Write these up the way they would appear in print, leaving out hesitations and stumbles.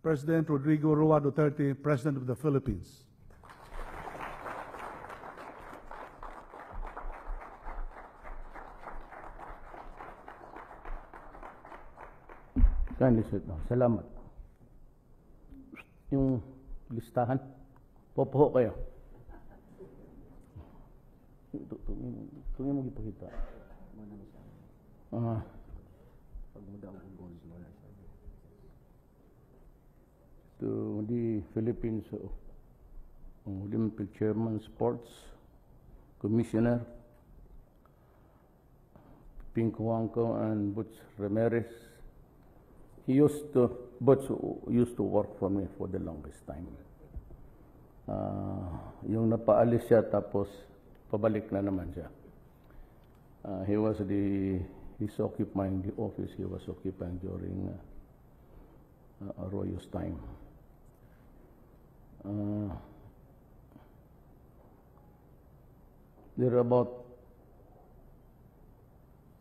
President Rodrigo Roa Duterte, President of the Philippines. Kindly sit down. Salamat. Yung listahan, popo kayo. Ito mo ipakita. To the Philippines Olympic Chairman Sports Commissioner Pinko Wangko and Butch Ramirez. Butch used to work for me for the longest time. Yung napaalis siya tapos pabalik na naman siya. He's occupying the office he was occupying during Arroyo's time. There are about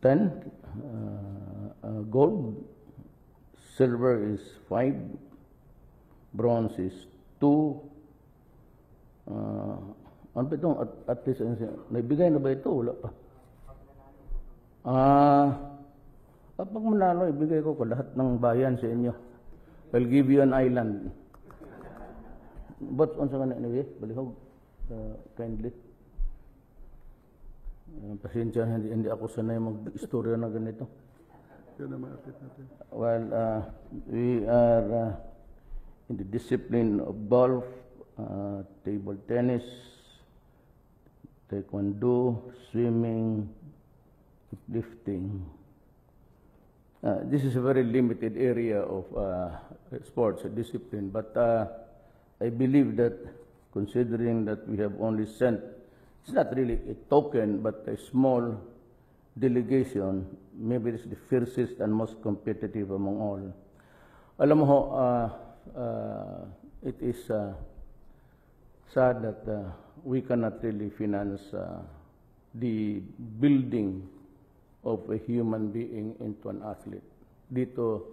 10 gold, silver is 5, bronze is 2. Ano ba itong at least, naibigay na ba ito? Wala pa. Kapag manalo, ibigay ko lahat ng bayan sa inyo. I'll give you an island. But, unsa ka na anyway, balihog, kindly. Pasensya, hindi ako sanay mag-istorya na ganito. Well, we are in the discipline of golf, table tennis, taekwondo, swimming, lifting. This is a very limited area of sports discipline, but I believe that considering that we have only sent, it's not really a token, but a small delegation, maybe it's the fiercest and most competitive among all. Alam mo, it is sad that we cannot really finance the building of a human being into an athlete. Dito,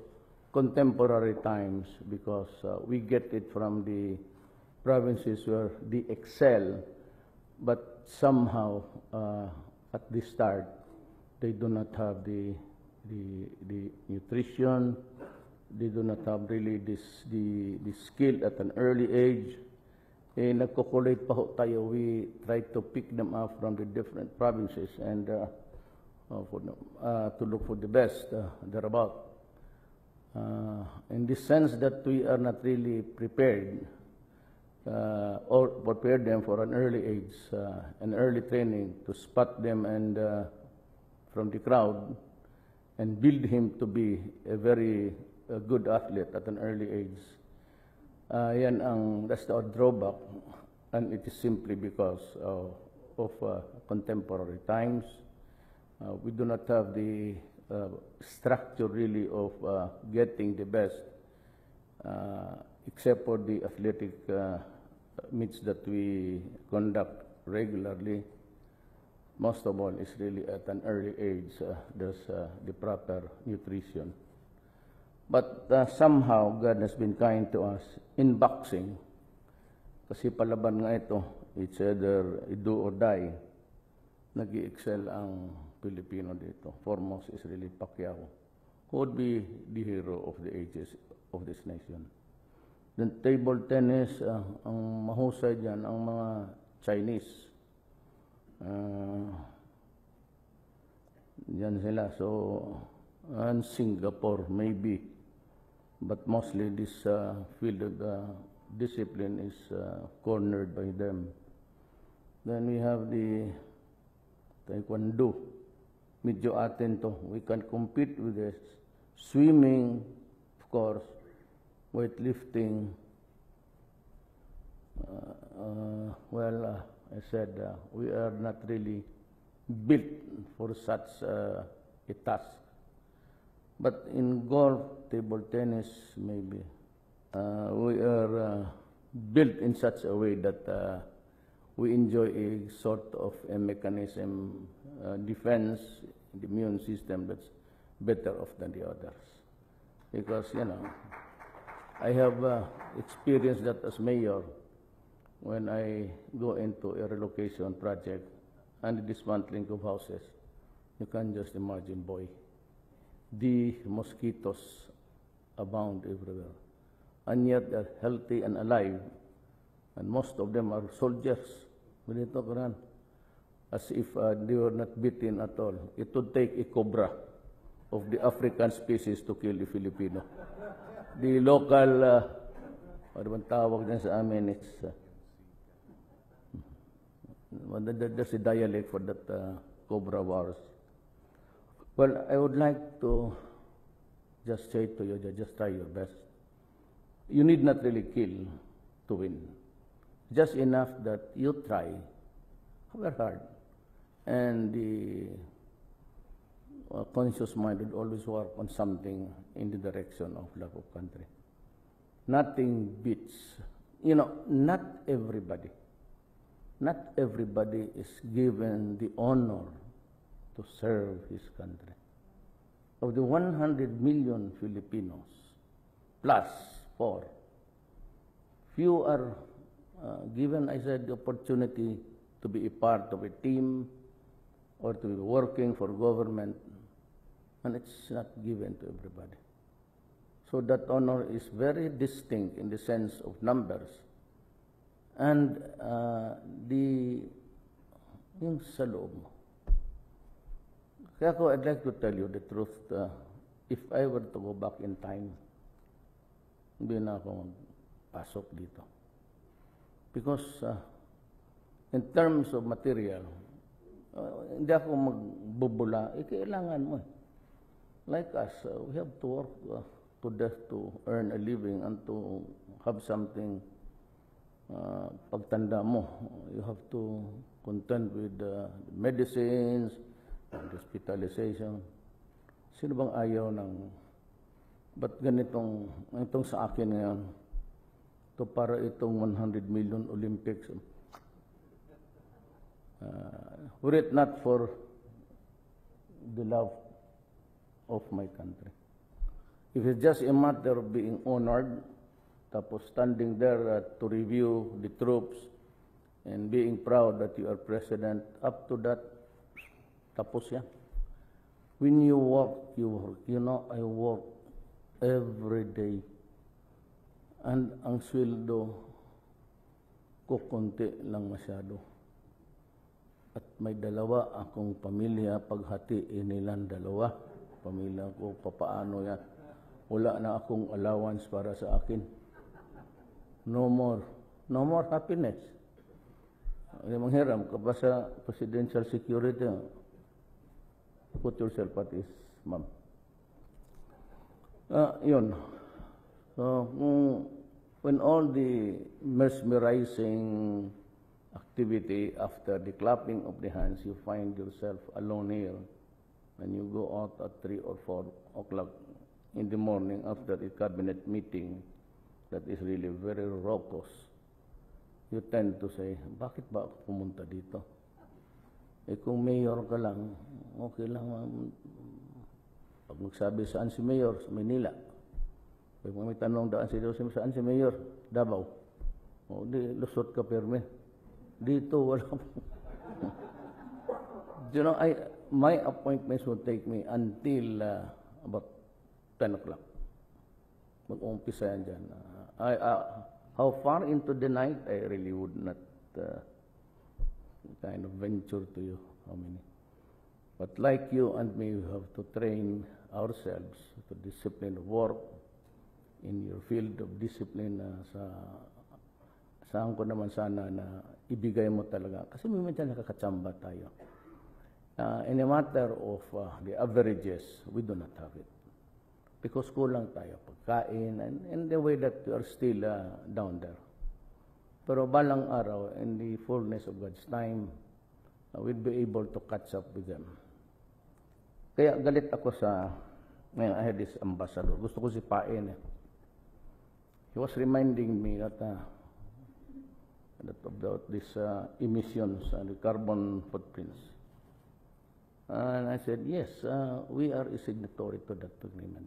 contemporary times, because we get it from the provinces where they excel, but somehow at the start, they do not have the nutrition, they do not have really the skill at an early age. Nagko-collate pa ho tayo. We try to pick them up from the different provinces and to look for the best thereabout. In the sense that we are not really prepared or prepare them for an early age, an early training to spot them and from the crowd and build him to be a very good athlete at an early age. That's the drawback, and it is simply because of contemporary times. We do not have the structure really of getting the best, except for the athletic meets that we conduct regularly. Most of all is really at an early age, there's the proper nutrition. But somehow, God has been kind to us in boxing. Kasi palaban nga ito, it's either do or die. Nag-i-excel ang Pilipino dito. Foremost is really Pacquiao, who would be the hero of the ages of this nation. Then table tennis, ang mahusay dyan, ang mga Chinese. Diyan sila. So, and Singapore maybe. But mostly this field of discipline is cornered by them. Then we have the taekwondo. Medyo atin to. We can compete with this. Swimming, of course, weightlifting. I said we are not really built for such a task. But in golf, table tennis, maybe, we are built in such a way that we enjoy a sort of a mechanism, defense, the immune system that's better off than the others. Because, I have experienced that as mayor when I go into a relocation project and the dismantling of houses. You can just imagine, boy, the mosquitoes abound everywhere. And yet they're healthy and alive, and most of them are soldiers. Ganito karan, as if they were not beaten at all. It would take a cobra of the African species to kill a Filipino. The local, ano bang tawag din sa amin, there's a dialect for that cobra wars. Well, I would like to just say to you, just try your best. You need not really kill to win. Just enough that you try, however hard. And the conscious mind would always work on something in the direction of love of country. Nothing beats, not everybody is given the honor to serve his country. Of the 100 million Filipinos, plus 4, few are given, I said, the opportunity to be a part of a team or to be working for government, and it's not given to everybody. So that honor is very distinct in the sense of numbers. And yung sa loob mo. Kaya I'd like to tell you the truth. If I were to go back in time, hindi na ako magpasok dito. Because in terms of material, hindi ako magbubula. Kailangan mo. Like us, we have to work to death to earn a living and to have something. Pagtanda mo, you have to contend with medicines and hospitalization. Sino bang ayaw ng, ba't ganitong, itong sa akin ngayon, to para itong 100 million Olympics. Were it not for the love of my country. If it's just a matter of being honored, tapos standing there to review the troops and being proud that you are president, up to that, tapos yan. When you work, you work. I work every day. And ang sweldo ko konti lang masyado. At may dalawa akong pamilya, paghatiin nilang dalawa. Pamilya ko, papaano yan. Wala na akong allowance para sa akin. No more happiness. Manghiram ka pa sa presidential security. Put yourself at ease, ma'am. Yun. So, when all the mesmerizing activity after the clapping of the hands, you find yourself alone here, and you go out at 3 or 4 o'clock in the morning after a cabinet meeting that is really very raucous, you tend to say, bakit ba ako pumunta dito? Kung mayor ka lang, okay lang. Pag magsabi, saan si mayor? Sa Manila. Pag may tanong, saan si mayor? Davao. O, di, lusot ka perme. Dito, wala po. My appointments would take me until about 10 o'clock. Mag-umpisa yan dyan. How far into the night, I really would not kind of venture to you how many. But like you and me, we have to train ourselves to discipline of work in your field of discipline saan ko naman sana na ibigay mo talaga. Kasi may minsan nakakatsamba tayo. In a matter of the averages, we do not have it. Because kulang tayo pagkain and the way that we are still down there. Pero balang araw, in the fullness of God's time, we'll be able to catch up with them. Kaya galit ako ngayon I had this ambassador. Gusto ko sipain. He was reminding me that about these emissions and the carbon footprints. And I said, yes, we are a signatory to that agreement.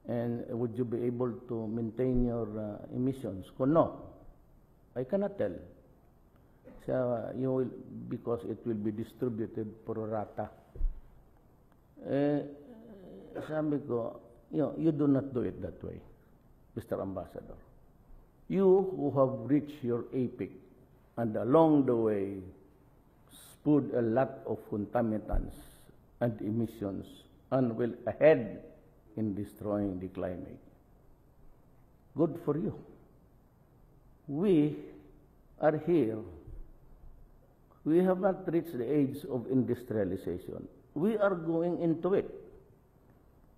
And would you be able to maintain your emissions? Kung no, I cannot tell. So, you will, because it will be distributed pro rata. Sabi ko, you do not do it that way, Mr. Ambassador. You who have reached your apex and along the way spewed a lot of contaminants and emissions and will ahead in destroying the climate. Good for you. We are here. We have not reached the age of industrialization. We are going into it.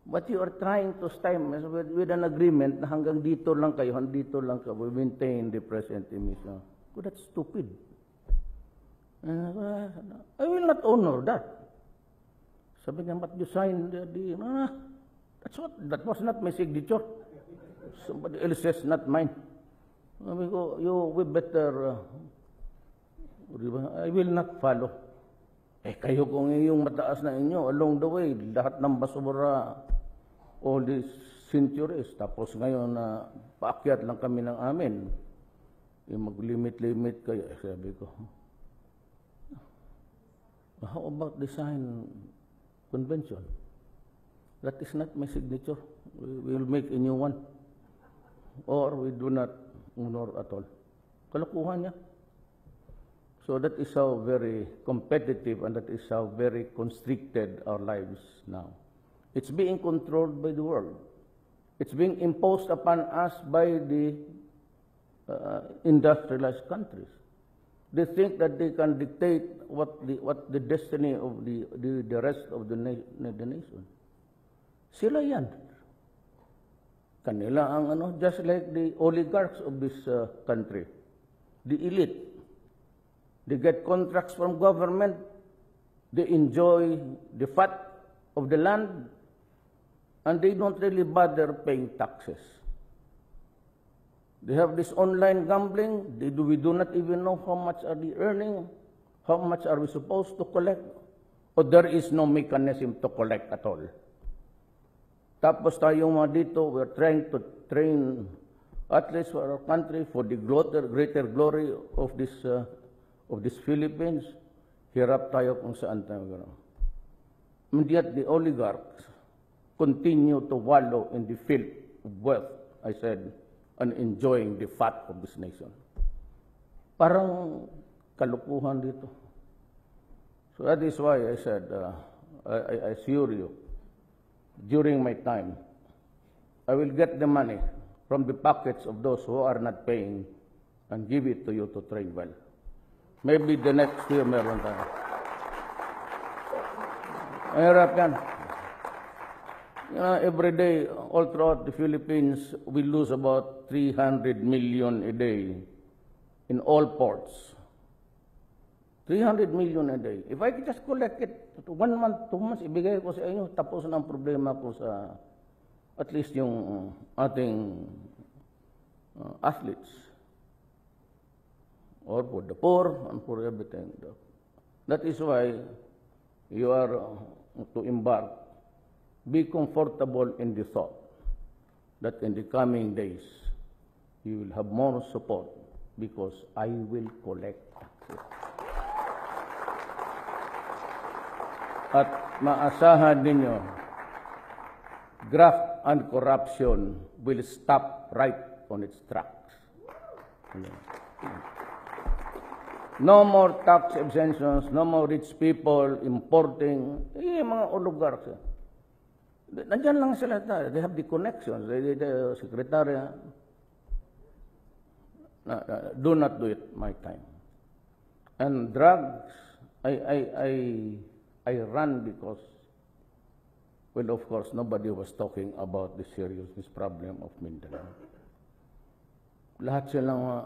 But you are trying to stymie with an agreement na hanggang dito lang kayo, handito lang kayo, we maintain the present emission. Oh, that's stupid. I will not honor that. Sabi niya, but you signed that was not my signature. Somebody else says, not mine. Sabi ko, we better, I will not follow. Kayo kung yung mataas na inyo, along the way, lahat ng basura, all these centuries, tapos ngayon na paakyat lang kami ng amin, yung mag-limit-limit kayo, sabi ko, how about design convention? That is not my signature. We will make a new one. Or we do not honor at all. Kalokohan niya. So that is how very competitive and that is how very constricted our lives now. It's being controlled by the world. It's being imposed upon us by the industrialized countries. They think that they can dictate what the destiny of the rest of the nation. Sila yan. Kanila ang just like the oligarchs of this country, the elite. They get contracts from government. They enjoy the fat of the land, and they don't really bother paying taxes. They have this online gambling. We do not even know how much are they earning, how much are we supposed to collect, or there is no mechanism to collect at all. Tapos tayong mga dito, we're trying to train athletes for our country for the greater glory of this Philippines. Hirap tayo kung saan tayo gano'n. And yet the oligarchs continue to wallow in the filth of wealth, I said, and enjoying the fat of this nation. Parang kalukuhan dito. So that is why I said, I assure you, during my time, I will get the money from the pockets of those who are not paying and give it to you to train well. Maybe the next year meron tayo. Mahirap yan. Every day, all throughout the Philippines, we lose about 300 million a day in all ports. 300 million a day. If I could just collect it 1 month, 2 months, ibigay ko sa inyo, tapos na ang problema ko sa at least yung ating athletes. Or for the poor and for everything. That is why you are to embark. Be comfortable in the thought that in the coming days, you will have more support because I will collect taxes. At maasahan ninyo, graft and corruption will stop right on its tracks. No more tax exemptions, no more rich people importing. Mga oligarchs. Nandiyan lang sila. They have the connections. The secretary. Do not do it my time. And drugs, I ran because, well, of course, nobody was talking about the seriousness problem of Mindanao. Lahat silang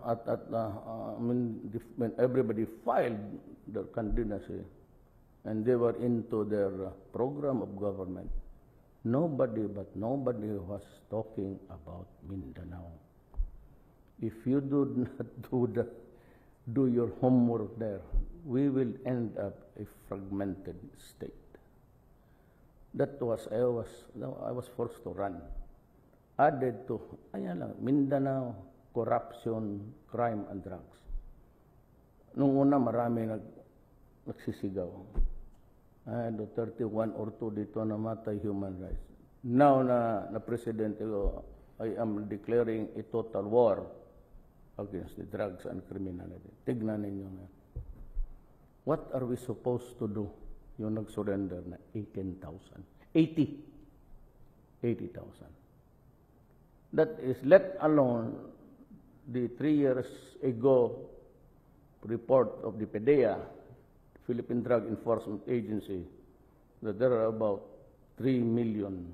when everybody filed their candidacy and they were into their program of government, nobody was talking about Mindanao. If you do not do your homework there, we will end up a fragmented state. That was I was forced to run. added to, ayan lang, Mindanao, corruption, crime, and drugs. Nung una, marami nagsisigaw. Duterte 1 or 2 dito namatay human rights. Now na presidente ko, I am declaring a total war against the drugs and criminality. Tignan ninyo na. What are we supposed to do? Yung nag-surrender na 18,000. 80,000. That is, let alone the 3 years ago report of the PDEA, Philippine Drug Enforcement Agency, that there are about 3 million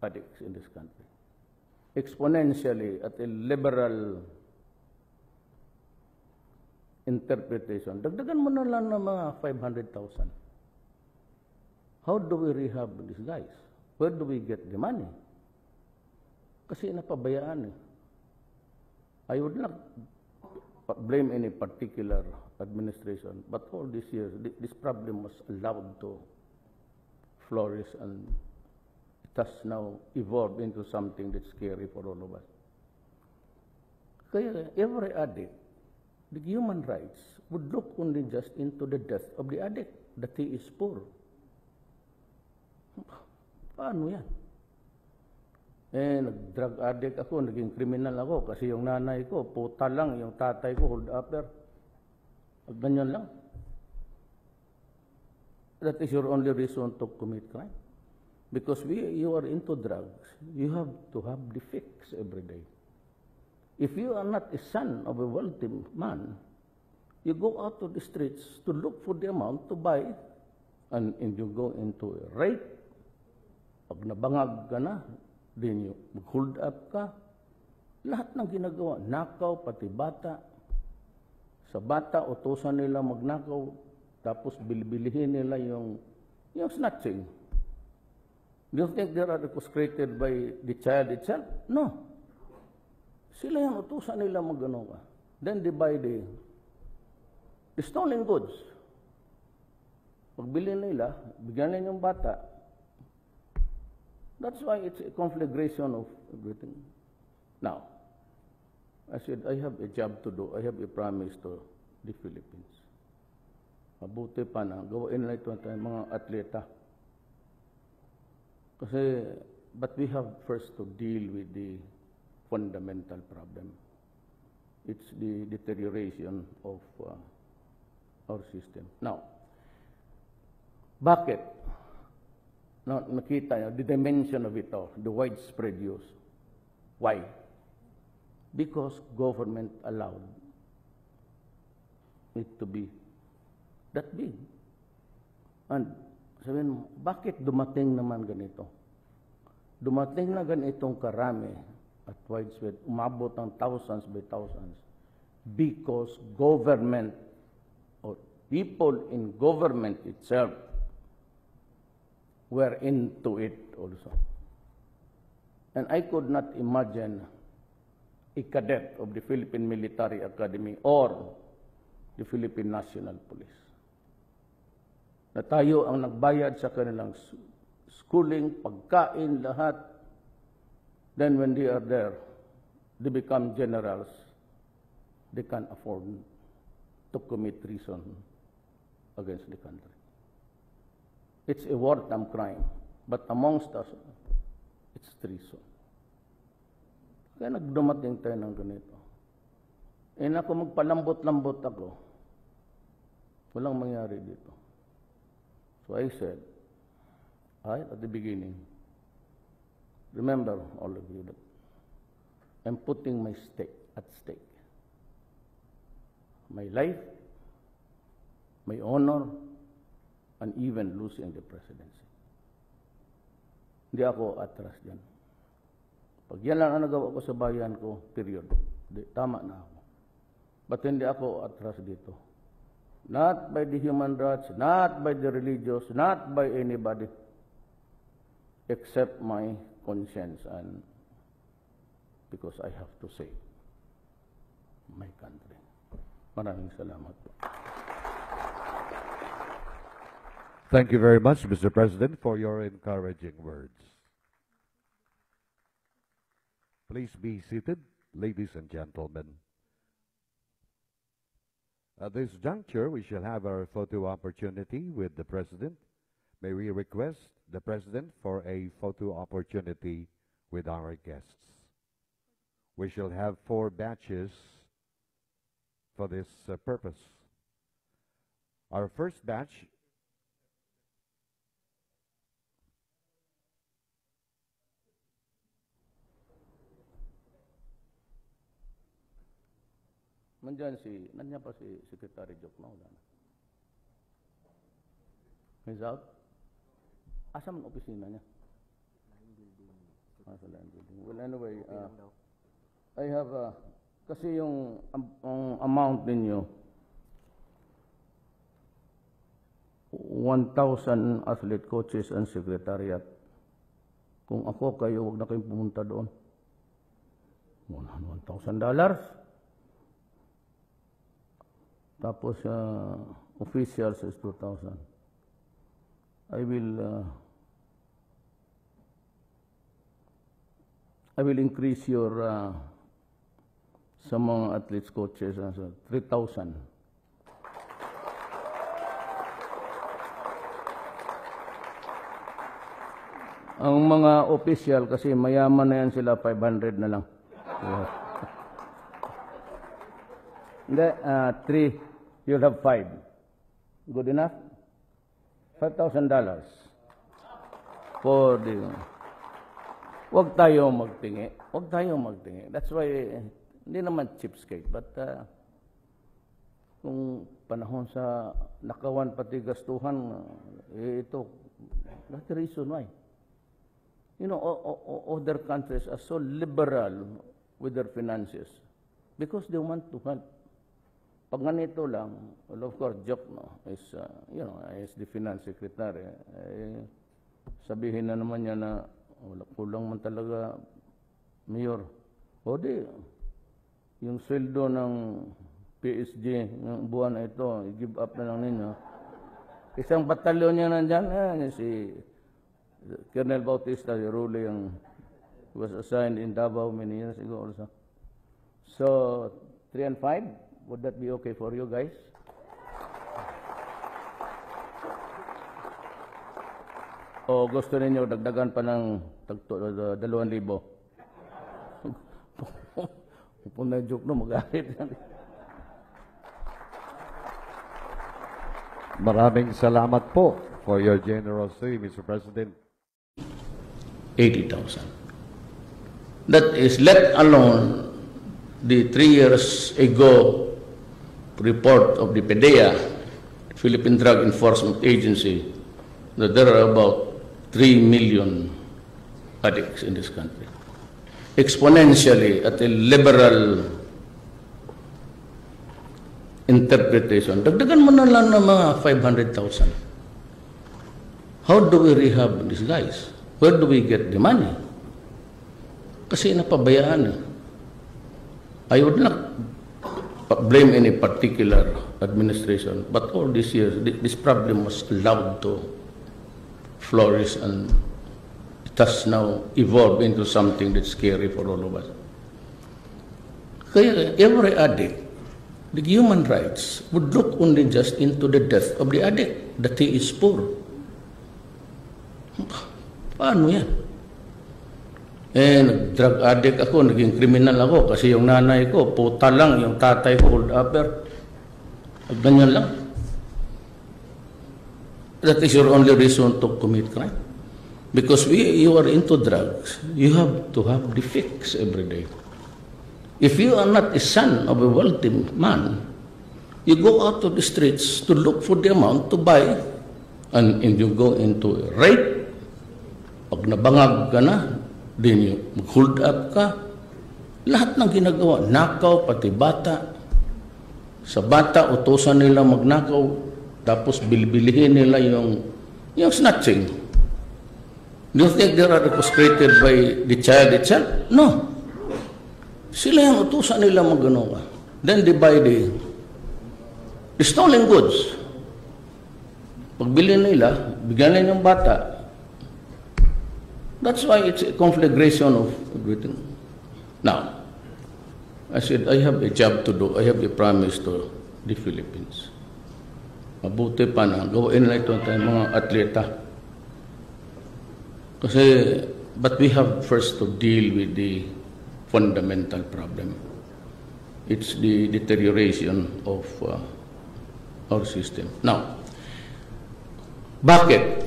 addicts in this country. Exponentially, at a liberal interpretation, dagdagan mo na lang ng mga 500,000. How do we rehab these guys? Where do we get the money? Kasi napabayaan eh. I would not blame any particular administration, but all these years, this problem was allowed to flourish, and it has now evolved into something that's scary for all of us. Kaya every addict, the human rights would look only just into the death of the addict, that he is poor. Paano yan? Nag-drug addict ako, naging criminal ako kasi yung nanay ko, puta lang, yung tatay ko, hold upper. Ganyan lang. That is your only reason to commit crime. Because you are into drugs, you have to have the fix every day. If you are not a son of a wealthy man, you go out to the streets to look for the amount to buy, and you go into a rape. Pag nabangag ka na, then you hold up ka. Lahat ng ginagawa, nakaw, pati bata. Sa bata, utusan nila magnakaw, tapos bilibilihin nila yung snatching. Do you think it was created by the child itself? No. Sila yung utusan nila magano ka. Then they buy the stolen goods. Pagbili nila, bigyan nila yung bata. That's why it's a conflagration of everything. Now, I said, I have a job to do. I have a promise to the Philippines. Mabuti pa na, gawain nila ito mga atleta. Kasi, but we have first to deal with the fundamental problem. It's the deterioration of our system. Now, bakit? Now, nakita nyo, the dimension of it all, the widespread use. Why? Because government allowed it to be that big. And sabihin mo, bakit dumating naman ganito? Dumating na ganitong karami at widespread, umabot ng thousands by thousands, because government or people in government itself were into it also. And I could not imagine a cadet of the Philippine Military Academy or the Philippine National Police na tayo ang nagbayad sa kanilang schooling, pagkain, lahat. Then when they are there, they become generals. They can't afford to commit treason against the country. It's a wartime crime, but amongst us, it's treason. Kaya nagdumating tayo ng ganito. Ako magpalambot-lambot ako, walang mangyari dito. So I said, right at the beginning, remember all of you that I'm putting my stake at stake. My life, my honor, and even losing the presidency. Hindi ako atras dyan. Pag yan lang ang nagawa ko sa bayan ko, period. Tama na ako. But hindi ako atras dito. Not by the human rights, not by the religious, not by anybody, except my conscience, and because I have to save my country. Maraming salamat po. Thank you very much, Mr. President, for your encouraging words. Please be seated, ladies and gentlemen. At this juncture, we shall have our photo opportunity with the President. May we request the President for a photo opportunity with our guests. We shall have 4 batches for this purpose. Our first batch nandiyan pa si Secretary Joke na wala na. He's out? Asa man opisina niya? Sa line building. Well, anyway, I have, kasi yung amount ninyo, 1,000 athlete coaches and secretariat. Kung ako kayo, huwag na kayong pumunta doon. $1,000. Tapos officials is 2,000. I will increase your sa mga athletes coaches 3,000. Ang mga official kasi mayaman na yan sila, 500 na lang. Hindi, 3. You'll have 5. Good enough? $5,000 for the... Huwag tayo magtingi. Huwag tayo magtingi. That's why, hindi naman cheapskate, but kung panahon sa nakawan pati gastuhan, ito, that's the reason why. You know, other countries are so liberal with their finances because they want to help. Pag ganito lang, well, of course, Joke, no, is, is the finance secretary. Sabihin na naman niya na, wala, kulang man talaga, Mayor. O di, yung sweldo ng PSG, ng buwan na ito, i-give up na lang ninyo. Isang batalyon niya nandyan, si Colonel Bautista, si Ruli, yung was assigned in Davao many years ago also. So, 3 and 5? Would that be okay for you guys? O gusto ninyo dagdagan pa ng 2,000? Kung na-joke no, mag-arit. Maraming salamat po for your generosity, Mr. President. 80,000. That is, let alone the 3 years ago report of the PDEA, Philippine Drug Enforcement Agency, that there are about 3 million addicts in this country. Exponentially, at a liberal interpretation, dagdagan mo na lang ng mga 500,000. How do we rehab these guys? Where do we get the money? Kasi napabayaan. I would not blame any particular administration, but all these years, this problem was allowed to flourish, and it has now evolved into something that's scary for all of us. Kaya every addict, the human rights would look only just into the death of the addict, that he is poor. Paano yan? Drug addict ako, naging criminal ako kasi yung nanay ko, puta lang, yung tatay ko, hold upper. Ganyan lang. That is your only reason to commit crime. Because you are into drugs, you have to have the fix every day. If you are not a son of a wealthy man, you go out to the streets to look for the amount to buy, and you go into a rape. Pag nabangag ka na, then you hold up ka. Lahat ng ginagawa, nakaw, pati bata. Sa bata, utusan nila magnakaw, tapos bilibilihin nila yung snatching. Do you think they are orchestrated by the child itself? No. Sila yung utusan nila magano ka. Then they buy the stolen goods. Pagbili nila, bigyan nila yung bata. That's why it's a conflagration of everything. Now, I said, I have a job to do. I have a promise to the Philippines. Mabuti pa na, gawain na ito tayong mga atleta. Kasi, but we have first to deal with the fundamental problem. It's the deterioration of our system. Now, bakit?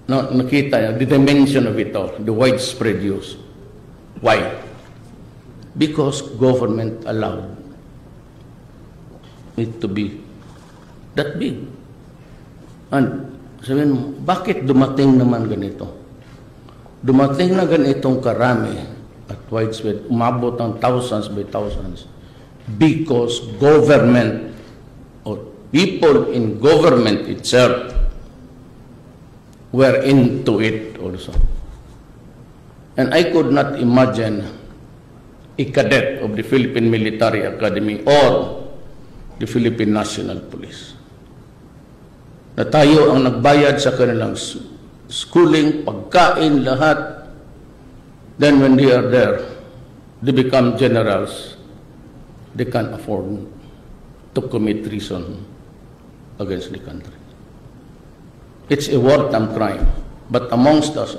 Now, nakita the dimension of it all, the widespread use. Why? Because government allowed it to be that big. And sabihin mo, bakit dumating naman ganito? Dumating na ganitong karami at widespread, umabot ng thousands by thousands because government or people in government itself were into it also. And I could not imagine a cadet of the Philippine Military Academy or the Philippine National Police na tayo ang nagbayad sa kanilang schooling, pagkain, lahat. Then when they are there, they become generals. They can't afford to commit treason against the country. It's a wartime crime, but amongst us,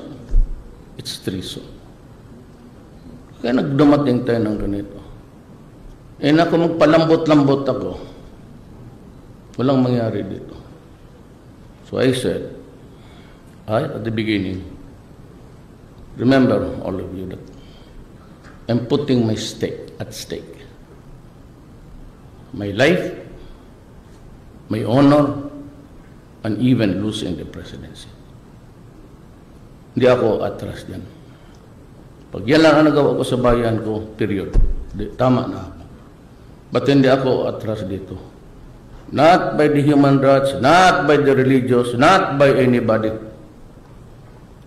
it's treason. Kaya nagdumating tayo ng ganito. Eh naku, magpalambot-lambot ako. Walang mangyari dito. So I said, at the beginning, remember all of you that I'm putting my stake at stake. My life, my honor, and even losing the presidency. Hindi ako atras dyan. Pag yan lang ang nagawa ko sa bayan ko, period. Tama na ako. But hindi ako atras dito. Not by the human rights, not by the religious, not by anybody,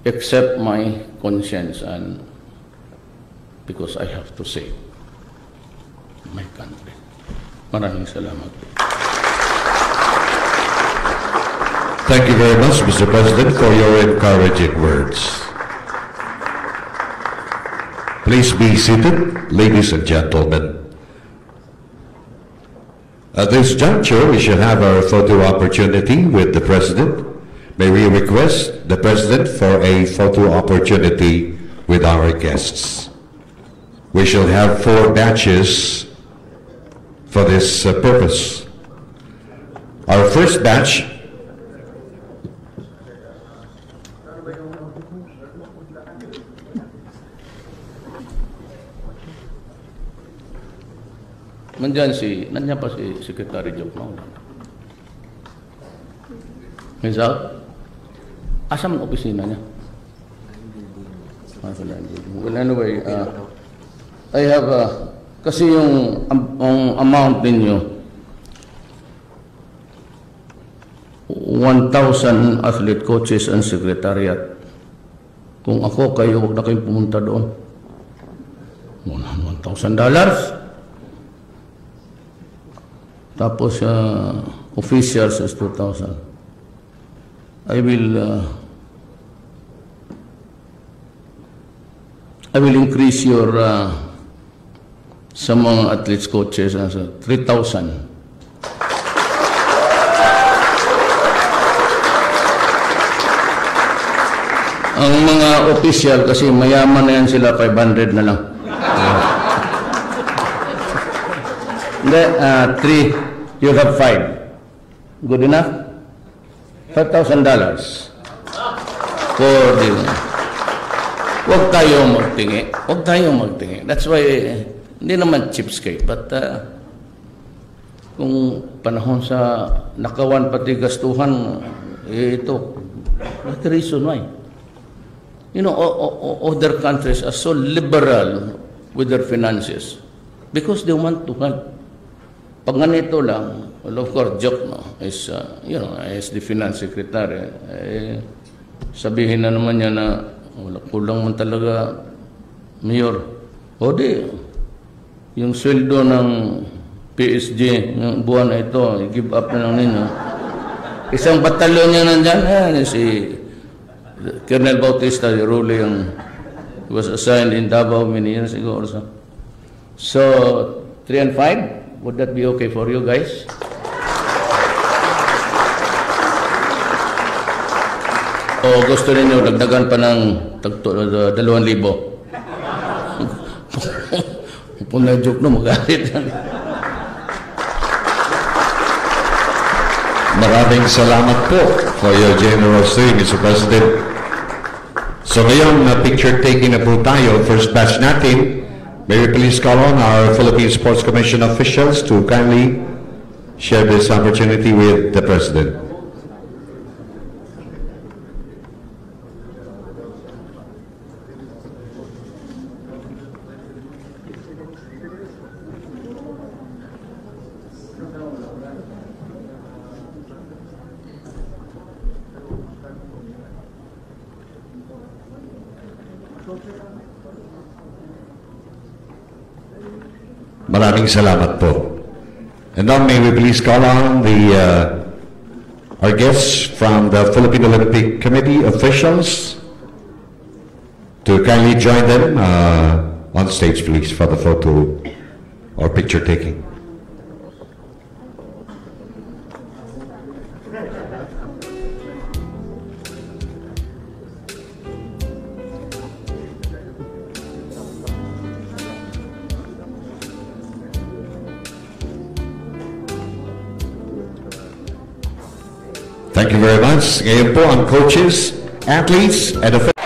except my conscience and because I have to save my country. Maraming salamat. Thank you very much, Mr. President, for your encouraging words. Please be seated, ladies and gentlemen. At this juncture, we shall have our photo opportunity with the President. May we request the President for a photo opportunity with our guests. We shall have 4 batches for this purpose. Our first batch nandiyan pa si Secretary Jokno. He's out. Asan ang opisina niya? Well, anyway, I have, kasi yung amount ninyo, 1,000 athlete coaches and secretariat. Kung ako, kayo, huwag na kayong pumunta doon. $1,000. Tapos officials is 2,000. I will increase your sa mga athletes coaches 3,000. Ang mga official kasi mayaman na yan sila, 500 na lang. Hindi, 3. You have 5. Good enough? $5,000 for the... Huwag tayong magtingi. Huwag tayong magtingi. That's why, hindi naman cheapskate, but kung panahon sa nakawan pati gastuhan, ito, that's the reason why. You know, other countries are so liberal with their finances because they want to help. Pag ganito lang, well, of course, joke, no, is, you know, as the finance secretary, sabihin na naman niya na, wala, kulang man talaga, Mayor. O di, yung sweldo ng PSG, yung buwan na ito, i-give up na lang ninyo. Isang batalyon niya nandyan, si Colonel Bautista, Ruli, yung He was assigned in Davao many years ago also. So, 3 and 5, would that be okay for you guys? O gusto ninyo dagdagan pa ng 2,000? Kung na-joke no, magalit yan. Maraming salamat po for your generosity, Mr. President. So ngayon, picture taking na po tayo, first batch natin. May we please call on our Philippine Sports Commission officials to kindly share this opportunity with the President. Maraming salamat po. And now may we please call on our guests from the Philippine Olympic Committee officials to kindly join them on stage, please, for the photo or picture taking. Thank you very much. Ngayon po ang coaches, athletes, and officials.